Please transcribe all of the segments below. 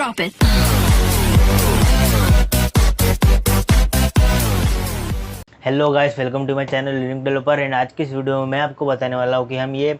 Drop it. Hello guys, welcome to my channel Linux developer. And आज की इस video में मैं आपको बताने वाला हूँ कि हम ये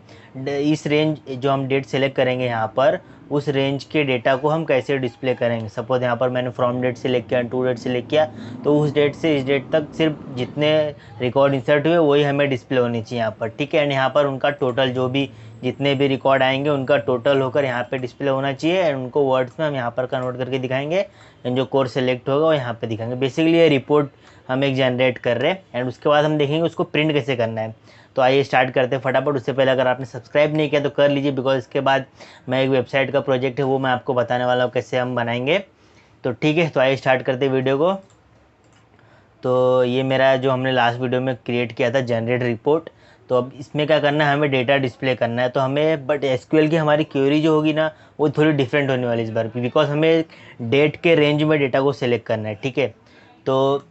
इस रेंज जो हम डेट सेलेक्ट करेंगे यहाँ पर, उस रेंज के डेटा को हम कैसे डिस्प्ले करेंगे। सपोज यहाँ पर मैंने फ्रॉम डेट सेलेक्ट किया, टू डेट सेलेक्ट किया, तो उस डेट से इस डेट तक सिर्फ जितने रिकॉर्ड इंसर्ट हुए वही हमें डिस्प्ले होनी चाहिए यहाँ पर, ठीक है। एंड यहाँ पर उनका टोटल जो भी जितने भी रिकॉर्ड आएंगे उनका टोटल होकर यहाँ पे डिस्प्ले होना चाहिए। एंड उनको वर्ड्स में हम यहाँ पर कन्वर्ट करके दिखाएंगे। एंड जो कोर्स सेलेक्ट होगा वो यहाँ पे दिखाएंगे। बेसिकली ये रिपोर्ट हम एक जनरेट कर रहे हैं एंड उसके बाद हम देखेंगे उसको प्रिंट कैसे करना है। तो आइए स्टार्ट करते हैं फटाफट। उससे पहले अगर आपने सब्सक्राइब नहीं किया तो कर लीजिए, बिकॉज इसके बाद मैं एक वेबसाइट का प्रोजेक्ट है वो मैं आपको बताने वाला हूँ कैसे हम बनाएंगे। तो ठीक है, तो आइए स्टार्ट करते हैं वीडियो को। तो ये मेरा जो हमने लास्ट वीडियो में क्रिएट किया था जनरेट रिपोर्ट। तो अब इसमें क्या करना है, हमें डेटा डिस्प्ले करना है। तो हमें बट एसक्यूएल की हमारी क्वेरी जो होगी ना वो थोड़ी डिफरेंट होने वाली इस बार, बिकॉज हमें डेट के रेंज में डेटा को सिलेक्ट करना है, ठीक है। तो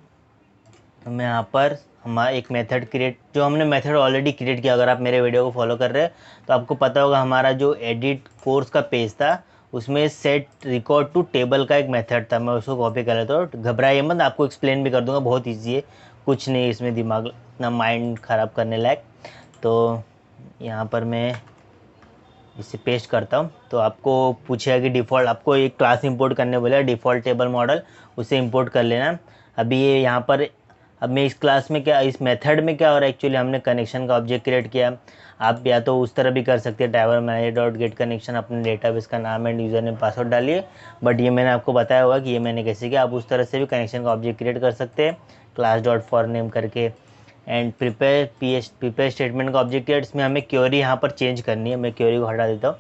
हमें यहाँ पर हमारा एक मेथड क्रिएट, जो हमने मेथड ऑलरेडी क्रिएट किया, अगर आप मेरे वीडियो को फॉलो कर रहे हैं तो आपको पता होगा हमारा जो एडिट कोर्स का पेज था उसमें सेट रिकॉर्ड टू टेबल का एक मेथड था। मैं उसको कॉपी कर लेता हूँ, घबराइए मत, आपको एक्सप्लेन भी कर दूंगा, बहुत ईजी है, कुछ नहीं इसमें दिमाग इतना माइंड ख़राब करने लायक। तो यहाँ पर मैं इसे पेस्ट करता हूँ। तो आपको पूछेगा कि डिफ़ॉल्ट, आपको एक क्लास इंपोर्ट करने बोला डिफ़ॉल्ट टेबल मॉडल, उसे इंपोर्ट कर लेना। अभी ये यहाँ पर, अब मैं इस क्लास में क्या, इस मेथड में क्या हो रहा है, एक्चुअली हमने कनेक्शन का ऑब्जेक्ट क्रिएट किया। आप या तो उस तरह भी कर सकते हैं, driver manager dot get connection, अपने डेटाबेस का नाम एंड यूज़र नेम पासवर्ड डालिए। बट ये मैंने आपको बताया होगा कि ये मैंने कैसे किया। आप उस तरह से भी कनेक्शन का ऑब्जेक्ट क्रिएट कर सकते हैं, क्लास डॉट फॉर नेम करके। एंड प्रिपेयर स्टेटमेंट का ऑब्जेक्ट है, इसमें हमें क्वेरी यहाँ पर चेंज करनी है। मैं क्वेरी को हटा देता हूँ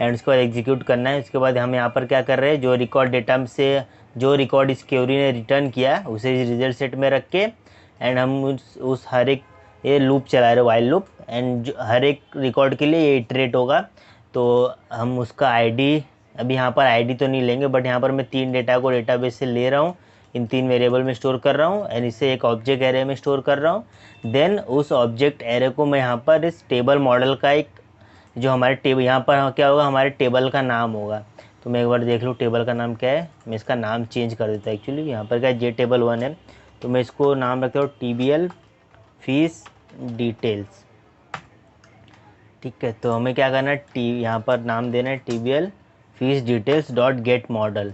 एंड उसके बाद एग्जीक्यूट करना है। उसके बाद हम यहाँ पर क्या कर रहे हैं, जो रिकॉर्ड डेटा से जो रिकॉर्ड इस क्वेरी ने रिटर्न किया उसे रिजल्ट सेट में रख के एंड हम उस हर एक, ये लूप चला रहे वाइल लूप, एंड हर एक रिकॉर्ड के लिए ये इटरेट होगा। तो हम उसका आईडी, अभी यहाँ पर आईडी तो नहीं लेंगे, बट यहाँ पर मैं 3 डेटा को डेटाबेस से ले रहा हूँ, इन 3 वेरिएबल में स्टोर कर रहा हूँ एंड इसे एक ऑब्जेक्ट एरे में स्टोर कर रहा हूँ। देन उस ऑब्जेक्ट एरे को मैं यहाँ पर इस टेबल मॉडल का एक, जो हमारे टेबल यहाँ पर क्या होगा, हमारे टेबल का नाम होगा। तो मैं एक बार देख लूँ टेबल का नाम क्या है। मैं इसका नाम चेंज कर देता हूँ, एक्चुअली यहाँ पर क्या जे टेबल 1 है, तो मैं इसको नाम रखता हूँ TBL फीस डिटेल्स, ठीक है। तो हमें क्या करना है, यहाँ पर नाम देना है TBL fees details dot get model.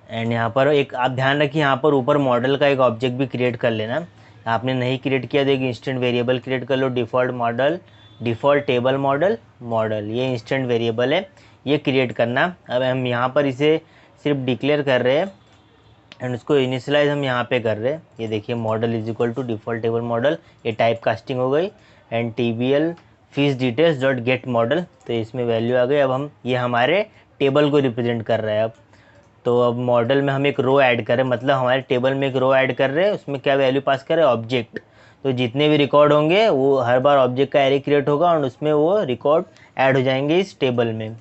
And यहाँ पर एक आप ध्यान रखिए, यहाँ पर ऊपर मॉडल का एक ऑब्जेक्ट भी क्रिएट कर लेना। आपने नहीं क्रिएट किया तो एक इंस्टेंट वेरिएबल क्रिएट कर लो, default model, default table model model, ये इंस्टेंट वेरिएबल है, ये क्रिएट करना। अब हम यहाँ पर इसे सिर्फ डिक्लेयर कर रहे हैं एंड उसको इनिशियलाइज हम यहाँ पे कर रहे हैं। ये देखिए model is equal to default table model, ये टाइप कास्टिंग हो गई। And TBL fees details dot get model, तो इसमें वैल्यू आ गई। अब हम ये हमारे टेबल को रिप्रेजेंट कर रहे हैं। अब तो अब मॉडल में हम एक रो ऐड करें, मतलब हमारे टेबल में एक रो ऐड कर रहे हैं, उसमें क्या वैल्यू पास करें, ऑब्जेक्ट। तो जितने भी रिकॉर्ड होंगे वो हर बार ऑब्जेक्ट का एरे क्रिएट होगा और उसमें वो रिकॉर्ड ऐड हो जाएंगे इस टेबल में।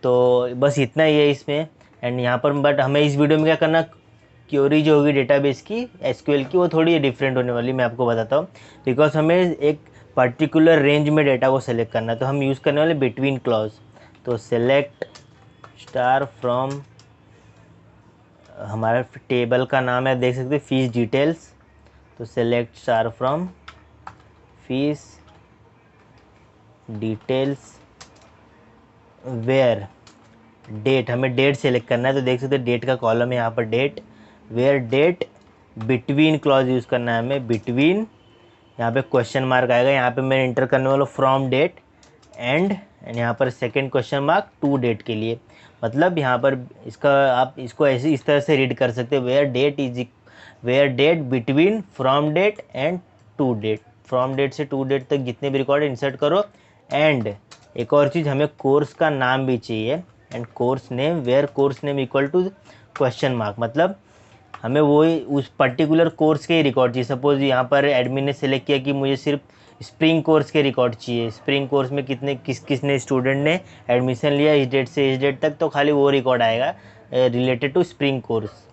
तो बस इतना ही है इसमें। एंड यहाँ पर बट हमें इस वीडियो में क्या करना, क्वेरी जो होगी डेटाबेस की एसक्यूएल की, वो थोड़ी डिफरेंट होने वाली, मैं आपको बताता हूँ। बिकॉज हमें एक पर्टिकुलर रेंज में डेटा को सेलेक्ट करना है, तो हम यूज़ करने वाले बिटवीन क्लॉज। तो सेलेक्ट स्टार फ्रॉम, हमारा टेबल का नाम है, देख सकते हैं फीस डिटेल्स, तो select star from fees details where date, हमें डेट सेलेक्ट करना है। तो देख सकते हैं डेट का कॉलम है यहाँ पर, date where date, between clause use करना है हमें, बिटवीन, यहाँ पे क्वेश्चन मार्क आएगा, यहाँ पे मैं इंटर करने वाला फ्रॉम डेट एंड यहाँ पर second question mark to date के लिए। मतलब यहाँ पर इसका आप इसको ऐसे इस तरह से रीड कर सकते हैं, where date between from date and to date, from date से टू डेट तक जितने भी रिकॉर्ड इंसर्ट करो। एंड एक और चीज़, हमें कोर्स का नाम भी चाहिए, and course name, where course name equal to question mark, मतलब हमें वो उस पर्टिकुलर कोर्स के ही रिकॉर्ड चाहिए। सपोज यहाँ पर एडमिन ने सेलेक्ट किया कि मुझे सिर्फ स्प्रिंग कोर्स के रिकॉर्ड चाहिए, स्प्रिंग कोर्स में किसने स्टूडेंट ने एडमिशन लिया इस डेट से इस डेट तक, तो खाली वो रिकॉर्ड आएगा रिलेटेड टू स्प्रिंग कोर्स।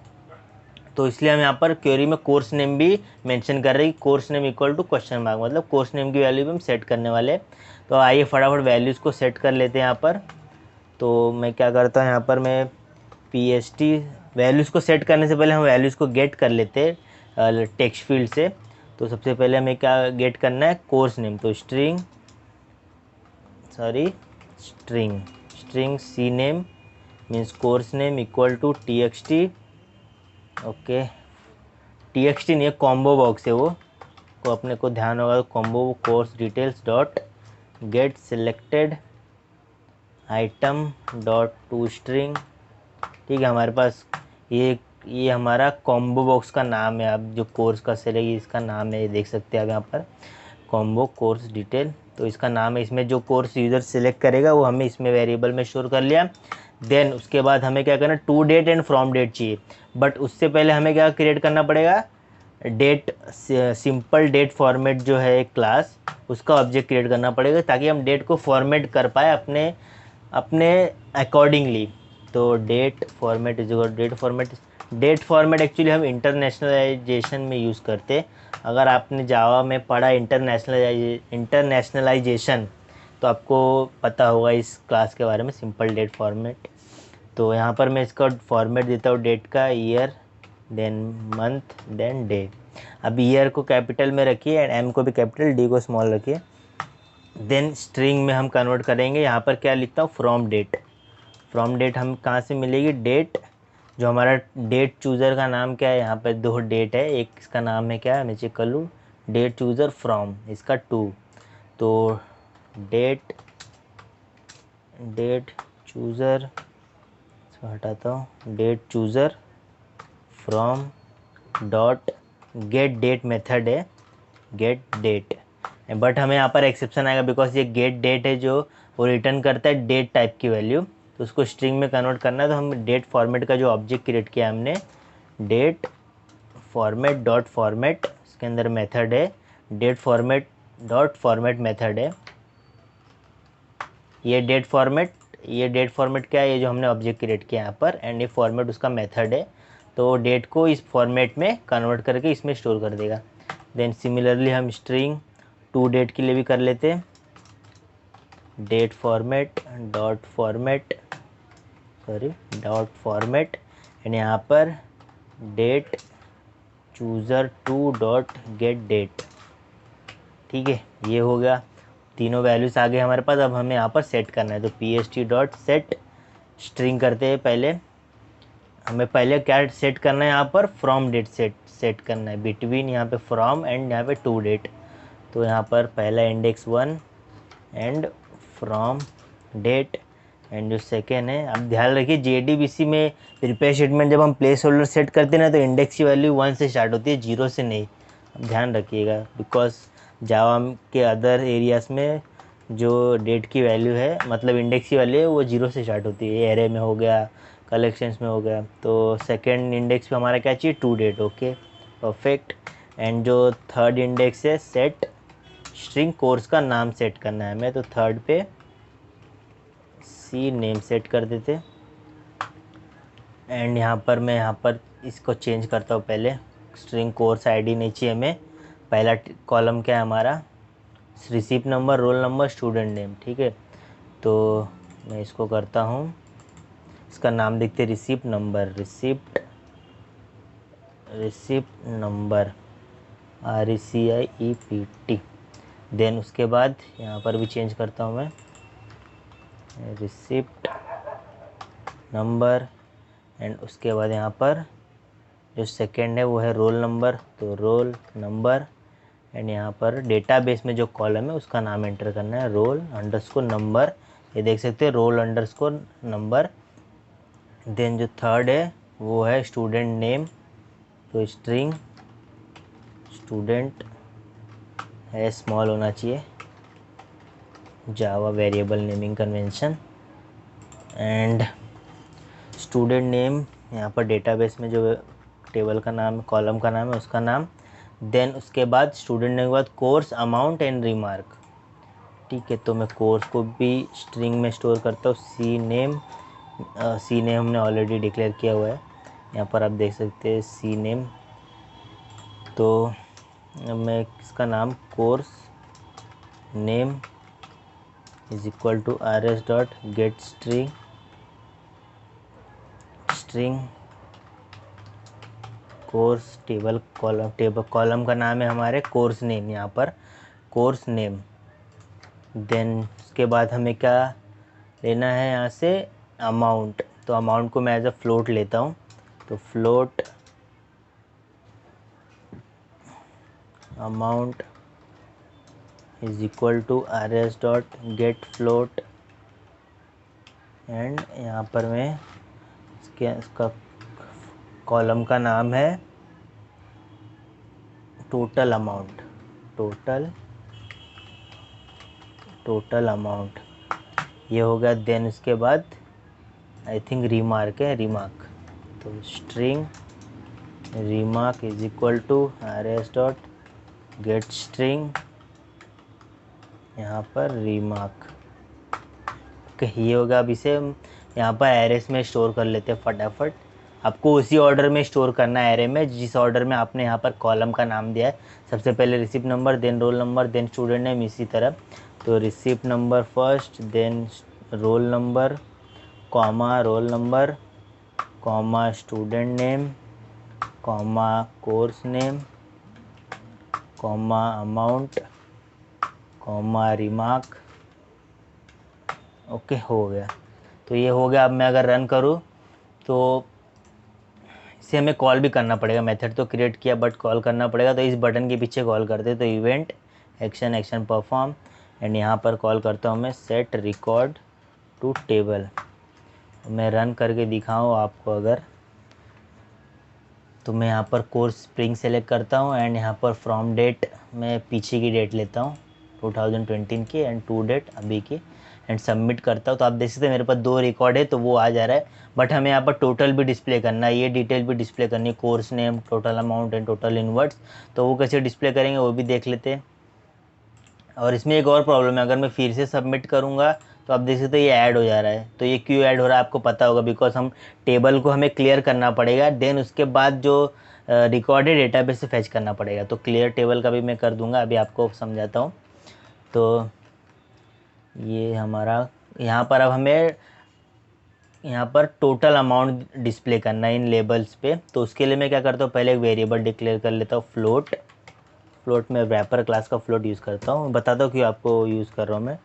तो इसलिए हम यहाँ पर क्वेरी में कोर्स नेम भी मेंशन कर रहे हैं, course name equal to question mark, मतलब कोर्स नेम की वैल्यू भी हम सेट करने वाले हैं। तो आइए फटाफट वैल्यूज़ को सेट कर लेते हैं यहाँ पर। तो मैं क्या करता हूँ, यहाँ पर मैं PST वैल्यूज़ को सेट करने से पहले हम वैल्यूज़ को गेट कर लेते हैं टेक्स्ट फील्ड से। तो सबसे पहले हमें क्या गेट करना है, कोर्स नेम। तो string c name means course name equal to TXT। Okay, TXT नहीं है, कॉम्बो बॉक्स है वो, को अपने को ध्यान होगा। Combo course details dot get selected item dot to string. ठीक है, हमारे पास ये हमारा कॉम्बो बॉक्स का नाम है। अब जो कोर्स का सेल है इसका नाम है, ये देख सकते हैं आप यहाँ पर, कॉम्बो कोर्स डिटेल। तो इसका नाम है, इसमें जो कोर्स यूज़र सेलेक्ट करेगा वो हमें इसमें वेरिएबल में स्टोर कर लिया। देन उसके बाद हमें क्या करना, to date and from date चाहिए। बट उससे पहले हमें क्या क्रिएट करना पड़ेगा, डेट, सिंपल डेट फॉर्मेट जो है एक क्लास, उसका ऑब्जेक्ट क्रिएट करना पड़ेगा ताकि हम डेट को फॉर्मेट कर पाए अपने अपने अकॉर्डिंगली। तो date format is date format actually हम इंटरनेशनलाइजेशन में यूज़ करते। अगर आपने जावा में पढ़ा इंटरनेशनलाइजेशन तो आपको पता होगा इस क्लास के बारे में, सिंपल डेट फॉर्मेट। तो यहाँ पर मैं इसका फॉर्मेट देता हूँ डेट का, year then month then day. अब ईयर को कैपिटल में रखिए एंड एम को भी कैपिटल, डी को स्मॉल रखिए। देन स्ट्रिंग में हम कन्वर्ट करेंगे, यहाँ पर क्या लिखता हूँ, फ्रॉम डेट हम कहाँ से मिलेगी, डेट, जो हमारा डेट चूज़र का नाम क्या है, यहाँ पर दो डेट है, एक इसका नाम है क्या है, मैं चेक कर लूँ, डेट चूज़र फ्रॉम, इसका 2। तो डेट चूज़र, इसको हटाता हूँ, date chooser from dot get date method है, गेट डेट। बट हमें यहाँ पर एक्सेप्शन आएगा बिकॉज ये गेट डेट है जो वो रिटर्न करता है डेट टाइप की वैल्यू। तो उसको स्ट्रिंग में कन्वर्ट करना है। तो हम डेट फॉर्मेट का जो ऑब्जेक्ट क्रिएट किया हमने, डेट फॉर्मेट डॉट फॉर्मेट, इसके अंदर मेथड है date format dot format method है। ये डेट फॉर्मेट क्या है, ये जो हमने ऑब्जेक्ट क्रिएट किया यहाँ पर, एंड ये फॉर्मेट उसका मेथड है। तो डेट को इस फॉर्मेट में कन्वर्ट करके इसमें स्टोर कर देगा। देन सिमिलरली हम स्ट्रिंग टू डेट के लिए भी कर लेते हैं, date format dot format and यहाँ पर date chooser two dot get date. ठीक है, ये हो गया, तीनों वैल्यूज़ आ गए हमारे पास। अब हमें यहाँ पर सेट करना है। तो PST डॉट सेट स्ट्रिंग करते हैं। हमें पहले क्या सेट करना है, यहाँ पर फ्रॉम डेट सेट करना है, बिटवीन यहाँ पे फ्रॉम एंड यहाँ पे टू डेट। तो यहाँ पर पहला index 1 and from date, and जो सेकेंड है, अब ध्यान रखिए JDBC में प्रिपेयर स्टेटमेंट जब हम प्लेस होल्डर सेट करते हैं ना, तो इंडेक्स की वैल्यू 1 से स्टार्ट होती है, 0 से नहीं। अब ध्यान रखिएगा बिकॉज जावा के अदर एरियाज़ में जो डेट की वैल्यू है, मतलब इंडेक्स की वैल्यू है, वो 0 से स्टार्ट होती है। एरे में हो गया, कलेक्शंस में हो गया। तो सेकेंड इंडेक्स पे हमारा क्या चाहिए, to date. Okay, perfect. And जो थर्ड इंडेक्स है, सेट स्ट्रिंग कोर्स का नाम सेट करना है हमें। तो थर्ड पे सी नेम सेट कर देते। एंड यहाँ पर इसको चेंज करता हूँ। पहले स्ट्रिंग कोर्स आईडी नहीं चाहिए हमें। पहला कॉलम क्या है हमारा, receipt number, roll number, student name. ठीक है, तो मैं इसको करता हूँ, इसका नाम देखते receipt number, receipt number RECIEPT। Then उसके बाद यहाँ पर भी चेंज करता हूँ मैं, रिसिप्ट नंबर। एंड उसके बाद यहाँ पर जो सेकेंड है वो है रोल नंबर, तो रोल नंबर। एंड यहाँ पर डेटाबेस में जो कॉलम है उसका नाम एंटर करना है, रोल अंडरस्कोर नंबर। ये देख सकते हैं, रोल अंडरस्कोर नंबर। देन जो थर्ड है वो है स्टूडेंट नेम, तो स्ट्रिंग स्टूडेंट है, स्मॉल होना चाहिए, Java variable naming convention. And student name यहाँ पर डेटाबेस में जो टेबल का नाम, कॉलम का नाम है, उसका नाम। देन उसके बाद स्टूडेंट नेम के बाद कोर्स अमाउंट एंड रिमार्क। ठीक है, तो मैं कोर्स को भी स्ट्रिंग में स्टोर करता हूँ, सी नेम हमने ऑलरेडी डिक्लेयर किया हुआ है, यहाँ पर आप देख सकते हैं सी नेम। तो मैं इसका नाम course name is equal to RS dot get string string course table column का नाम है हमारे कोर्स नेम, यहाँ पर कोर्स नेम। देन उसके बाद हमें क्या लेना है यहाँ से, अमाउंट। तो अमाउंट को मैं एज अ फ्लोट लेता हूँ, तो float amount is equal to rs dot get float, and यहाँ पर मैं इसका कॉलम का नाम है टोटल अमाउंट, टोटल अमाउंट ये हो गया। देन उसके बाद आई थिंक रिमार्क है, रिमार्क। तो string remark is equal to rs dot get string, यहाँ पर रिमार्क। ये होगा। अब इसे यहाँ पर एरेस में स्टोर कर लेते हैं फटाफट। आपको उसी ऑर्डर में स्टोर करना है एरे में, जिस ऑर्डर में आपने यहाँ पर कॉलम का नाम दिया है। सबसे पहले receipt number, then roll number, then student name, इसी तरह। तो receipt number first, then roll number, comma roll number, comma student name, comma course name, comma amount, comma remark. Okay, हो गया। तो ये हो गया। अब मैं अगर रन करूँ तो इसे हमें कॉल भी करना पड़ेगा। मेथड तो क्रिएट किया बट कॉल करना पड़ेगा, तो इस बटन के पीछे कॉल करते। तो event action action perform, and यहाँ पर कॉल करता हूँ मैं सेट रिकॉर्ड टू टेबल। मैं रन करके दिखाऊँ आपको अगर, तो मैं यहाँ पर कोर्स स्प्रिंग सेलेक्ट करता हूँ, एंड यहाँ पर फ्रॉम डेट मैं पीछे की डेट लेता हूँ 2020 की, एंड टू डेट अभी की, एंड सबमिट करता हूँ। तो आप देख सकते हैं मेरे पास 2 रिकॉर्ड है, तो वो आ जा रहा है। बट हमें यहाँ पर टोटल भी डिस्प्ले करना है, ये डिटेल भी डिस्प्ले करनी है, course name, total amount and total inverts. तो वो कैसे डिस्प्ले करेंगे वो भी देख लेते हैं। और इसमें एक और प्रॉब्लम है, अगर मैं फिर से सबमिट करूँगा तो आप देख सकते हैं ये ऐड हो जा रहा है। तो ये क्यों ऐड हो रहा है आपको पता होगा, बिकॉज हम टेबल को हमें क्लियर करना पड़ेगा, देन उसके बाद जो रिकॉर्डेड डेटाबेस से फैच करना पड़ेगा। तो क्लियर टेबल का भी मैं कर दूंगा, अभी आपको समझाता हूँ। तो ये हमारा यहाँ पर अब हमें यहाँ पर टोटल अमाउंट डिस्प्ले करना है इन लेबल्स पे। तो उसके लिए मैं क्या करता हूँ, पहले एक वेरिएबल डिक्लेयर कर लेता हूँ फ्लोट में रैपर क्लास का फ्लोट यूज़ करता हूँ। बताता हूँ कि आपको यूज़ कर रहा हूँ मैं।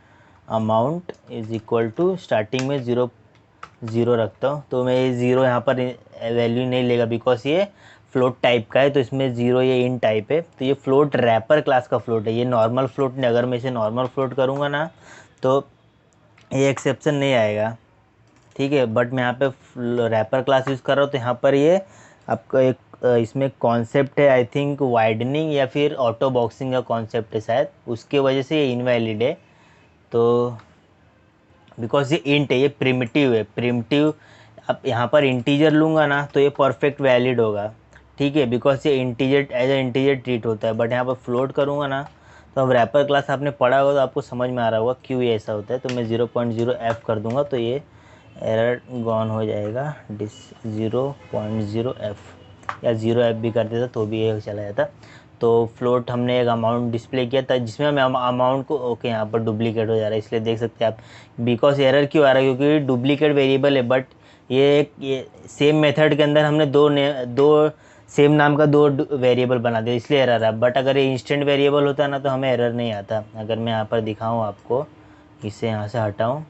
Amount is equal to starting में 0 रखता हूँ। तो मैं ये 0 यहाँ पर वैल्यू नहीं लेगा, बिकॉज ये फ्लोट टाइप का है, तो इसमें 0 ये इन टाइप है। तो ये फ्लोट रैपर क्लास का फ्लोट है, ये नॉर्मल फ्लोट नहीं। अगर मैं इसे नॉर्मल फ्लोट करूँगा ना तो ये एक्सेप्शन नहीं आएगा, ठीक है। बट मैं यहाँ पे रैपर क्लास यूज़ कर रहा हूँ, तो यहाँ पर ये आपका एक इसमें कॉन्सेप्ट है, आई थिंक वाइडनिंग या फिर ऑटो बॉक्सिंग का कॉन्सेप्ट है शायद, उसके वजह से ये इनवैलिड है। तो बिकॉज ये इंट है, ये प्रिमिटिव है। प्रिमिटिव अब यहाँ पर इंटीजर लूँगा ना तो ये परफेक्ट वैलिड होगा, ठीक है, बिकॉज ये integer as a integer treat होता है। बट यहाँ पर फ्लोट करूँगा ना, तो अब रैपर क्लास आपने पढ़ा होगा तो आपको समझ में आ रहा होगा क्यों ये ऐसा होता है। तो मैं 0.0f कर दूँगा, तो ये एरर गॉन हो जाएगा। 0.0f या 0f भी कर देता तो भी ये चला जाता। तो फ्लोट हमने एक अमाउंट डिस्प्ले किया था, जिसमें हमें अमाउंट को ओके यहाँ पर डुप्लीकेट हो जा रहा है, इसलिए देख सकते हैं आप। बिकॉज एरर क्यों आ रहा है, क्योंकि डुप्लीकेट वेरिएबल है। बट ये सेम मेथड के अंदर हमने दो सेम नाम का 2 वेरिएबल बना दिया, इसलिए एरर है। बट अगर ये इंस्टेंट वेरिएबल होता ना तो हमें एरर नहीं आता। अगर मैं यहाँ पर दिखाऊँ आपको, इसे यहाँ से हटाऊँ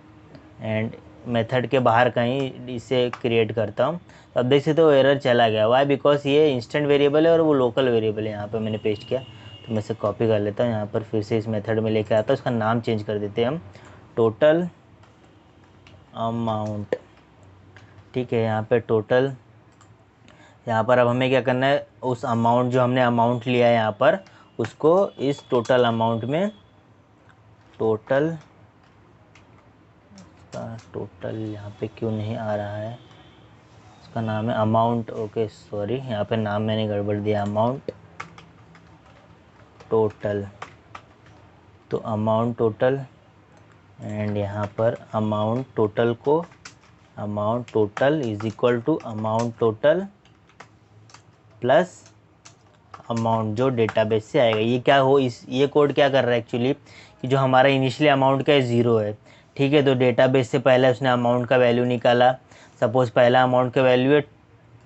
एंड मेथड के बाहर कहीं इसे क्रिएट करता हूँ, तो अब देख सकते हो एरर चला गया। वाई, बिकॉज ये इंस्टेंट वेरिएबल है और वो लोकल वेरिएबल है। यहाँ पर मैंने पेस्ट किया, तो मैं इसे कॉपी कर लेता हूँ, यहाँ पर फिर से इस मेथड में लेकर आता हूँ। इसका नाम चेंज कर देते हैं हम, टोटल अमाउंट, ठीक है। यहाँ पे टोटल, यहाँ पर अब हमें क्या करना है, उस अमाउंट जो हमने अमाउंट लिया है यहाँ पर, उसको इस टोटल अमाउंट में टोटल यहाँ पे क्यों नहीं आ रहा है, इसका नाम है अमाउंट। ओके सॉरी, यहाँ पे नाम मैंने गड़बड़ दिया, अमाउंट टोटल। तो अमाउंट टोटल, एंड यहाँ पर अमाउंट टोटल को amount total is equal to amount total plus amount जो डेटाबेस से आएगा। ये क्या हो, ये कोड क्या कर रहा है एक्चुअली, कि जो हमारा इनिशियली अमाउंट का 0 है, ठीक है। तो डेटाबेस से पहले उसने अमाउंट का वैल्यू निकाला, सपोज़ पहला अमाउंट का वैल्यू है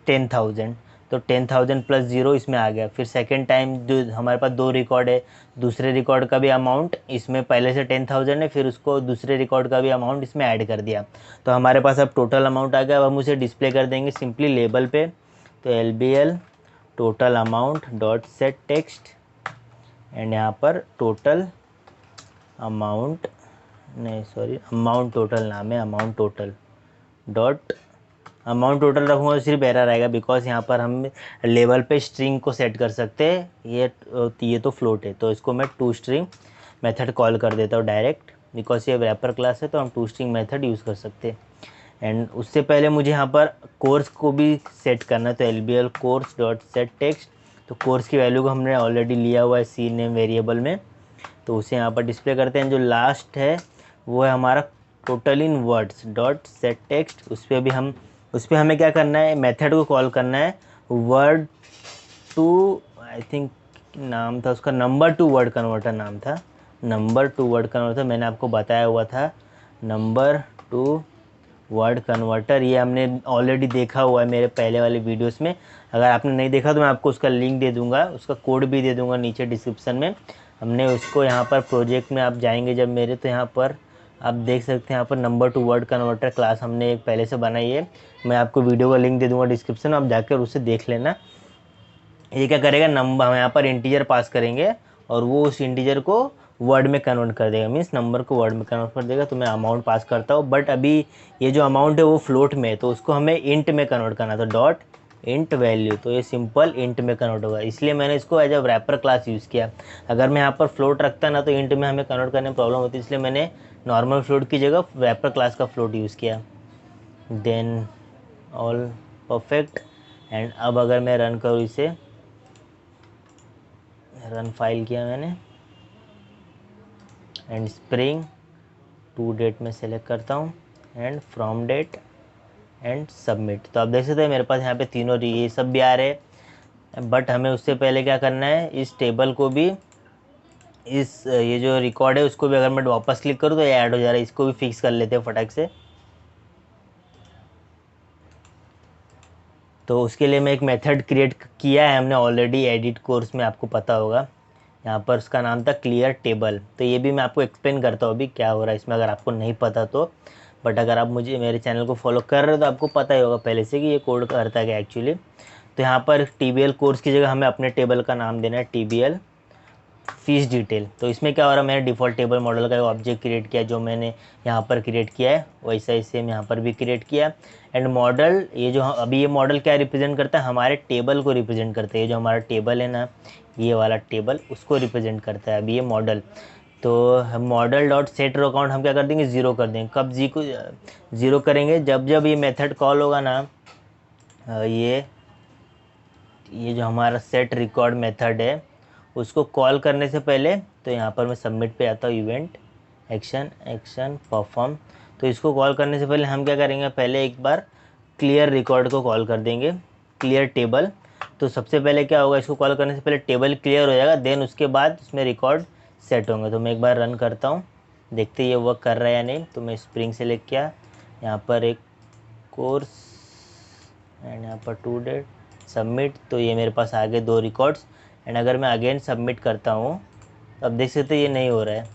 10,000, तो 10,000 प्लस 0 इसमें आ गया। फिर सेकेंड टाइम जो हमारे पास 2 रिकॉर्ड है, दूसरे रिकॉर्ड का भी अमाउंट इसमें पहले से 10,000 है, फिर उसको दूसरे रिकॉर्ड का भी अमाउंट इसमें ऐड कर दिया, तो हमारे पास अब टोटल अमाउंट आ गया। अब हम उसे डिस्प्ले कर देंगे सिंपली लेबल पे, तो LBL total amount dot set text, and यहाँ पर टोटल अमाउंट, नहीं सॉरी, अमाउंट टोटल नाम है, amount total dot, amount total रखूँगा तो सिर्फ एरर आएगा, बिकॉज यहाँ पर हम लेवल पे स्ट्रिंग को सेट कर सकते हैं। ये तो फ्लोट है, तो इसको मैं टू स्ट्रिंग मेथड कॉल कर देता हूँ डायरेक्ट, बिकॉज ये रैपर क्लास है तो हम टू स्ट्रिंग मेथड यूज़ कर सकते हैं। एंड उससे पहले मुझे यहाँ पर कोर्स को भी सेट करना है, तो LBL course dot set text, तो कोर्स की वैल्यू को हमने ऑलरेडी लिया हुआ है सी नेम वेरिएबल में, तो उसे यहाँ पर डिस्प्ले करते हैं। जो लास्ट है वो है हमारा टोटल इन वर्ड्स डॉट सेट टेक्स्ट, उस पर हमें क्या करना है, मेथड को कॉल करना है वर्ड टू, आई थिंक नाम था उसका नंबर टू वर्ड कन्वर्टर, नाम था नंबर टू वर्ड कन्वर्टर, मैंने आपको बताया हुआ था नंबर टू वर्ड कन्वर्टर। ये हमने ऑलरेडी देखा हुआ है मेरे पहले वाले वीडियोस में, अगर आपने नहीं देखा तो मैं आपको उसका लिंक दे दूंगा, उसका कोड भी दे दूंगा नीचे डिस्क्रिप्शन में। हमने उसको यहाँ पर प्रोजेक्ट में आप जाएंगे जब मेरे, तो यहाँ पर आप देख सकते हैं, यहाँ पर number two word converter class हमने एक पहले से बनाई है, मैं आपको वीडियो का लिंक दे दूंगा डिस्क्रिप्शन में, आप जाकर उसे देख लेना। ये क्या करेगा, नंबर हम यहाँ पर इंटीजर पास करेंगे और वो उस इंटीजर को वर्ड में कन्वर्ट कर देगा, मीन्स नंबर को वर्ड में कन्वर्ट कर देगा। तो मैं अमाउंट पास करता हूँ, बट अभी ये जो अमाउंट है वो फ्लोट में है, तो उसको हमें इंट में कन्वर्ट करना था, डॉट इंट वैल्यू, तो ये सिंपल इंट में कन्वर्ट होगा, इसलिए मैंने इसको as a wrapper class use किया। अगर मैं यहाँ पर फ्लोट रखता ना तो इंट में हमें कन्वर्ट करने में प्रॉब्लम होती, इसलिए मैंने नॉर्मल फ्लोट की जगह रैपर क्लास का फ्लोट यूज़ किया। Then all perfect. एंड अब अगर मैं रन करूँ इसे, रन फाइल किया मैंने, एंड स्प्रिंग टू डेट में सेलेक्ट करता हूँ, and from date and submit, तो आप देख सकते हैं मेरे पास यहाँ पे तीनों ये सब भी आ रहे हैं। बट हमें उससे पहले क्या करना है, इस टेबल को भी, इस ये जो रिकॉर्ड है उसको भी अगर मैं वापस क्लिक करूँ तो ये ऐड हो जा रहा है, इसको भी फिक्स कर लेते हैं फटाक से। तो उसके लिए मैं एक मेथड क्रिएट किया है हमने ऑलरेडी एडिट कोर्स में, आपको पता होगा, यहाँ पर उसका नाम था क्लियर टेबल। तो ये भी मैं आपको एक्सप्लेन करता हूँ अभी क्या हो रहा है इसमें, अगर आपको नहीं पता तो, बट अगर आप मुझे मेरे चैनल को फॉलो कर रहे हो तो आपको पता ही होगा पहले से कि ये कोड करता है एक्चुअली। तो यहाँ पर TBL कोर्स की जगह हमें अपने टेबल का नाम देना है TBL फीस डिटेल। तो इसमें क्या हो रहा है, मैंने डिफ़ॉल्ट टेबल मॉडल का ऑब्जेक्ट क्रिएट किया, जो मैंने यहाँ पर क्रिएट किया है वैसा ही सेम यहाँ पर भी क्रिएट किया। एंड मॉडल, ये जो अभी ये मॉडल क्या रिप्रेजेंट करता है, हमारे टेबल को रिप्रेजेंट करता है, ये जो हमारा टेबल है ना, ये वाला टेबल उसको रिप्रेजेंट करता है अभी ये मॉडल। तो हम मॉडल डॉट सेट रो अकाउंट हम क्या कर देंगे, ज़ीरो कर देंगे। कब जी को ज़ीरो करेंगे, जब जब ये मेथड कॉल होगा ना, ये जो हमारा सेट रिकॉर्ड मेथड है उसको कॉल करने से पहले, तो यहाँ पर मैं सबमिट पे आता हूँ, इवेंट एक्शन परफॉर्म। तो इसको कॉल करने से पहले हम क्या करेंगे, पहले एक बार क्लियर रिकॉर्ड को कॉल कर देंगे, क्लियर टेबल। तो सबसे पहले क्या होगा, इसको कॉल करने से पहले टेबल क्लियर हो जाएगा, देन उसके बाद उसमें रिकॉर्ड सेट होंगे। तो मैं एक बार रन करता हूँ, देखते ये वर्क कर रहा है या नहीं। तो मैं स्प्रिंग सेलेक्ट किया, यहाँ पर एक कोर्स, एंड यहाँ पर टू डेट, सबमिट। तो ये मेरे पास आ गए 2 रिकॉर्ड्स। एंड अगर मैं अगेन सबमिट करता हूँ तो अब देख सकते हैं ये नहीं हो रहा है,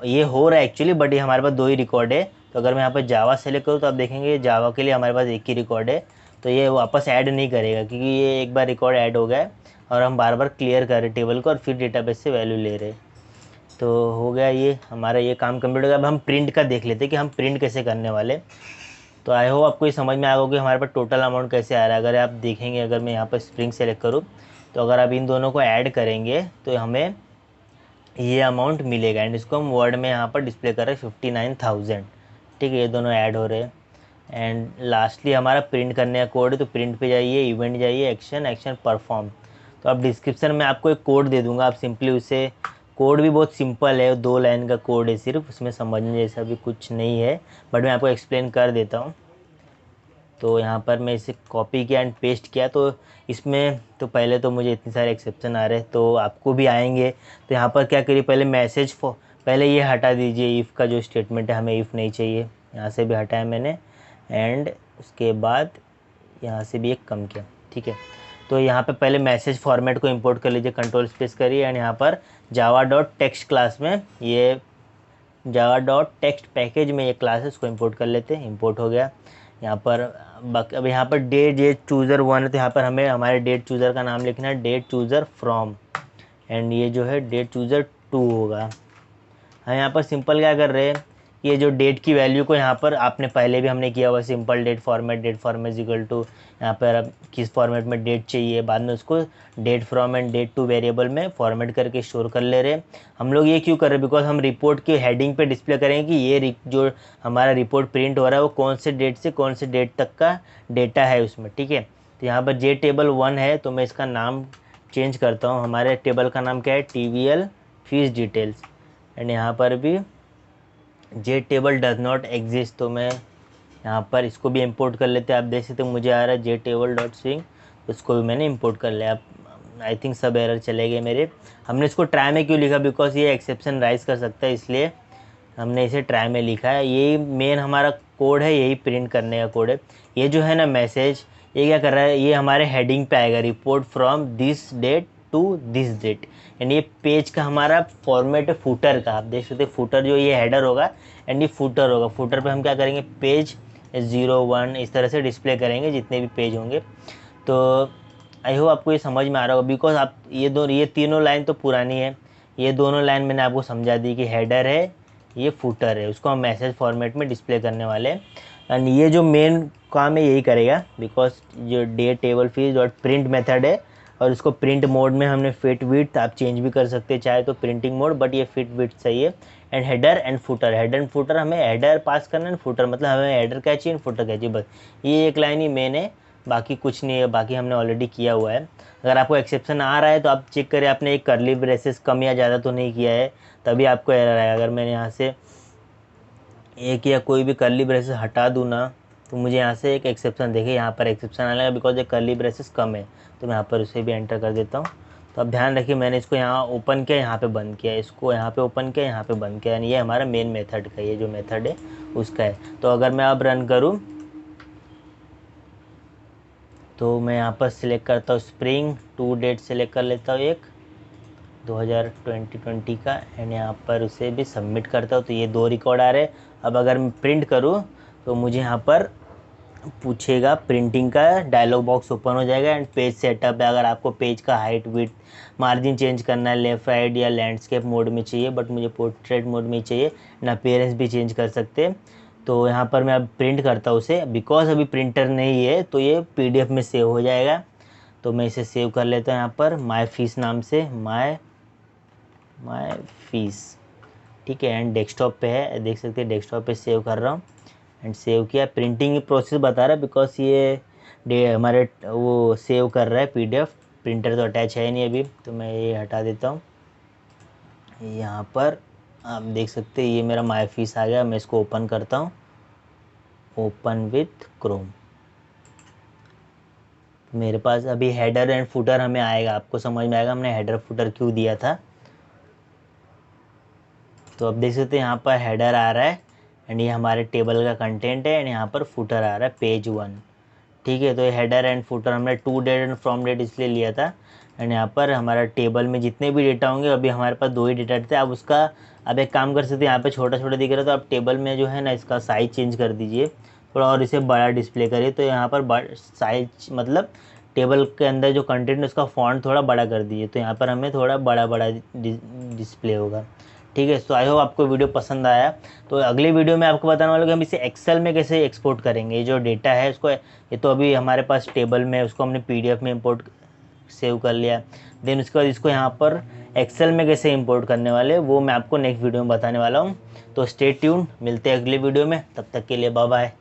ये हो रहा है एक्चुअली, बट ये हमारे पास 2 ही रिकॉर्ड है। तो अगर मैं यहाँ पर जावा सेलेक्ट करूँ तो आप देखेंगे जावा के लिए हमारे पास एक ही रिकॉर्ड है, तो ये वापस ऐड नहीं करेगा, क्योंकि ये एक बार रिकॉर्ड ऐड हो गया है और हम बार बार क्लियर कर रहे टेबल को और फिर डेटाबेस से वैल्यू ले रहे। तो हो गया ये हमारा, ये काम कंप्लीट हो गया। अब हम प्रिंट का देख लेते हैं कि हम प्रिंट कैसे करने वाले। तो आई होप आपको ये समझ में आ गया कि हमारे पास टोटल अमाउंट कैसे आ रहा है। अगर आप देखेंगे, अगर मैं यहाँ पर स्प्रिंग सेलेक्ट करूँ तो अगर आप इन दोनों को ऐड करेंगे तो हमें ये अमाउंट मिलेगा, एंड इसको हम वर्ड में यहाँ पर डिस्प्ले कर रहे हैं 59,000। ठीक है, ये दोनों ऐड हो रहे हैं। एंड लास्टली हमारा प्रिंट करने का कोड है, तो प्रिंट पे जाइए, इवेंट जाइए, एक्शन परफॉर्म। तो आप डिस्क्रिप्शन में आपको एक कोड दे दूंगा, आप सिंपली उसे, कोड भी बहुत सिंपल है, 2 लाइन का कोड है सिर्फ, उसमें समझने जैसा भी कुछ नहीं है, बट मैं आपको एक्सप्लेन कर देता हूँ। तो यहाँ पर मैं इसे कॉपी किया एंड पेस्ट किया, तो इसमें तो पहले तो मुझे इतने सारे एक्सेप्शन आ रहे हैं, तो आपको भी आएंगे। तो यहाँ पर क्या करिए, पहले मैसेज पहले ये हटा दीजिए, इफ़ का जो स्टेटमेंट है हमें इफ़ नहीं चाहिए, यहाँ से भी हटाया मैंने। एंड उसके बाद यहाँ से भी एक कम किया, ठीक है। तो यहाँ पे पहले मैसेज फॉर्मेट को इंपोर्ट कर लीजिए, कंट्रोल स्पेस करिए एंड यहाँ पर जावा डॉट टेक्स्ट क्लास में ये जावा डॉट टेक्स्ट पैकेज में ये क्लास है, इसको इंपोर्ट कर लेते हैं। इंपोर्ट हो गया। यहाँ पर अब यहाँ पर डेट चूज़र 1 है, तो यहाँ पर हमें हमारे डेट चूज़र का नाम लिखना है, डेट चूज़र फ्रॉम, एंड ये जो है डेट चूज़र 2 होगा। हम यहाँ पर सिंपल क्या कर रहे हैं, ये जो डेट की वैल्यू को यहाँ पर आपने पहले भी हमने किया हुआ simple date format equal to यहाँ पर अब किस फॉर्मेट में डेट चाहिए, बाद में उसको date from and date to variable में फॉर्मेट करके स्टोर कर ले रहे हैं। हम लोग ये क्यों कर रहे हैं, बिकॉज हम रिपोर्ट के हेडिंग पे डिस्प्ले करेंगे कि ये जो हमारा रिपोर्ट प्रिंट हो रहा है वो कौन से डेट से कौन से डेट तक का डेटा है उसमें, ठीक है। तो यहाँ पर जे टेबल 1 है, तो मैं इसका नाम चेंज करता हूँ। हमारे टेबल का नाम क्या है, TVL फीस डिटेल्स, एंड यहाँ पर भी जे टेबल डज नॉट एग्जिस्ट, तो मैं यहाँ पर इसको भी इंपोर्ट कर लेते हैं। आप देख सकते हैं मुझे आ रहा है जे टेबल डॉट स्विंग, उसको भी मैंने इंपोर्ट कर लिया। अब आई थिंक सब एरर चले गए मेरे। हमने इसको ट्राई में क्यों लिखा, बिकॉज ये एक्सेप्शन राइज कर सकता है, इसलिए हमने इसे ट्राई में लिखा है। यही मेन हमारा कोड है, यही प्रिंट करने का कोड है। ये जो है ना मैसेज, ये क्या कर रहा है, ये हमारे हेडिंग पे आएगा, report from this date to this date, and ये पेज का हमारा फॉर्मेट है फुटर का। आप देख सकते हैं फुटर जो ये हेडर होगा एंड ये फुटर होगा। फुटर पे हम क्या करेंगे, पेज 0 1 इस तरह से डिस्प्ले करेंगे जितने भी पेज होंगे। तो आई होप आपको ये समझ में आ रहा होगा, बिकॉज आप ये तीनों लाइन तो पुरानी है, ये दोनों लाइन मैंने आपको समझा दी कि हेडर है, ये फुटर है, उसको हम मैसेज फॉर्मेट में डिस्प्ले करने वाले हैं। एंड ये जो मेन काम है यही करेगा, बिकॉज जो day table fees dot print method है, और उसको प्रिंट मोड में हमने फिट विड्थ आप चेंज भी कर सकते हैं चाहे तो प्रिंटिंग मोड, बट ये फिट विड्थ सही है। एंड हेडर एंड फुटर हमें हेडर पास करना है, फुटर मतलब हमें हेडर क्या चाहिए, फुटर क्या चाहिए, बस ये एक लाइन ही मेन है, बाकी कुछ नहीं है, बाकी हमने ऑलरेडी किया हुआ है। अगर आपको एक्सेप्शन आ रहा है तो आप चेक करें आपने एक कर्ली ब्रेसेस कम या ज़्यादा तो नहीं किया है, तभी आपको एरर आएगा। अगर मैंने यहाँ से एक या कोई भी कर्ली ब्रेसेस हटा दूँ ना, तो मुझे यहाँ से एक एक्सेप्शन देखिए, यहाँ पर एक्सेप्शन आने लगा बिकॉज ये कर्ली ब्रेसेस कम है, तो मैं यहाँ पर उसे भी एंटर कर देता हूँ। तो अब ध्यान रखिए मैंने इसको यहाँ ओपन किया, यहाँ पे बंद किया, इसको यहाँ पे ओपन किया, यहाँ पे बंद किया, यानी ये हमारा मेन मेथड का, ये जो मेथड है उसका है। तो अगर मैं अब रन करूँ तो मैं यहाँ पर सिलेक्ट करता हूँ स्प्रिंग टू डेट सेलेक्ट कर लेता हूँ एक 2020 का, एंड यहाँ पर उसे भी सबमिट करता हूँ। तो ये 2 रिकॉर्ड आ रहे हैं। अब अगर मैं प्रिंट करूँ तो मुझे यहाँ पर पूछेगा, प्रिंटिंग का डायलॉग बॉक्स ओपन हो जाएगा एंड पेज सेटअप है। अगर आपको पेज का हाइट विड्थ मार्जिन चेंज करना है, लेफ्ट राइट या लैंडस्केप मोड में चाहिए, बट मुझे पोर्ट्रेट मोड में ही चाहिए, ना अपीयरेंस भी चेंज कर सकते हैं। तो यहाँ पर मैं अब प्रिंट करता हूँ उसे, बिकॉज अभी प्रिंटर नहीं है तो ये PDF में सेव हो जाएगा। तो मैं इसे सेव कर लेता हूँ यहाँ पर माई फीस नाम से, माई फीस, ठीक है। एंड डेस्कटॉप पे है, देख सकते हैं डेस्कटॉप पे सेव कर रहा हूँ एंड सेव किया। प्रिंटिंग प्रोसेस बता रहा है बिकॉज ये हमारे वो सेव कर रहा है PDF, प्रिंटर तो अटैच है नहीं अभी, तो मैं ये हटा देता हूँ। यहाँ पर आप देख सकते हैं ये मेरा माई फीस आ गया। मैं इसको ओपन करता हूँ, ओपन विथ क्रोम। मेरे पास अभी हेडर एंड फुटर हमें आएगा, आपको समझ में आएगा हमने हेडर फुटर क्यों दिया था। तो अब देख सकते हैं यहाँ पर हेडर आ रहा है एंड ये हमारे टेबल का कंटेंट है, एंड यहाँ पर फुटर आ रहा है पेज 1, ठीक है। तो ये हेडर एंड फुटर हमने to date and from date इसलिए लिया था। एंड यहाँ पर हमारा टेबल में जितने भी डेटा होंगे, अभी हमारे पास 2 ही डेटा थे। अब उसका अब एक काम कर सकते हैं, यहाँ पे छोटा छोटा दिख रहा है तो आप टेबल में जो है ना इसका साइज़ चेंज कर दीजिए थोड़ा, और इसे बड़ा डिस्प्ले करिए। तो यहाँ पर साइज मतलब टेबल के अंदर जो कंटेंट है उसका फॉन्ट थोड़ा बड़ा कर दीजिए, तो यहाँ पर हमें थोड़ा बड़ा डिस्प्ले होगा, ठीक है। तो आई होप आपको वीडियो पसंद आया। तो अगले वीडियो में आपको बताने वाला हूँ कि हम इसे एक्सेल में कैसे एक्सपोर्ट करेंगे। ये जो डेटा है उसको, ये तो अभी हमारे पास टेबल में, उसको हमने PDF में इंपोर्ट सेव कर लिया, देन उसके बाद इसको यहाँ पर एक्सेल में कैसे इंपोर्ट करने वाले, वो मैं आपको नेक्स्ट वीडियो में बताने वाला हूँ। तो स्टे ट्यून्ड, मिलते हैं अगले वीडियो में, तब तक के लिए बाय बाय।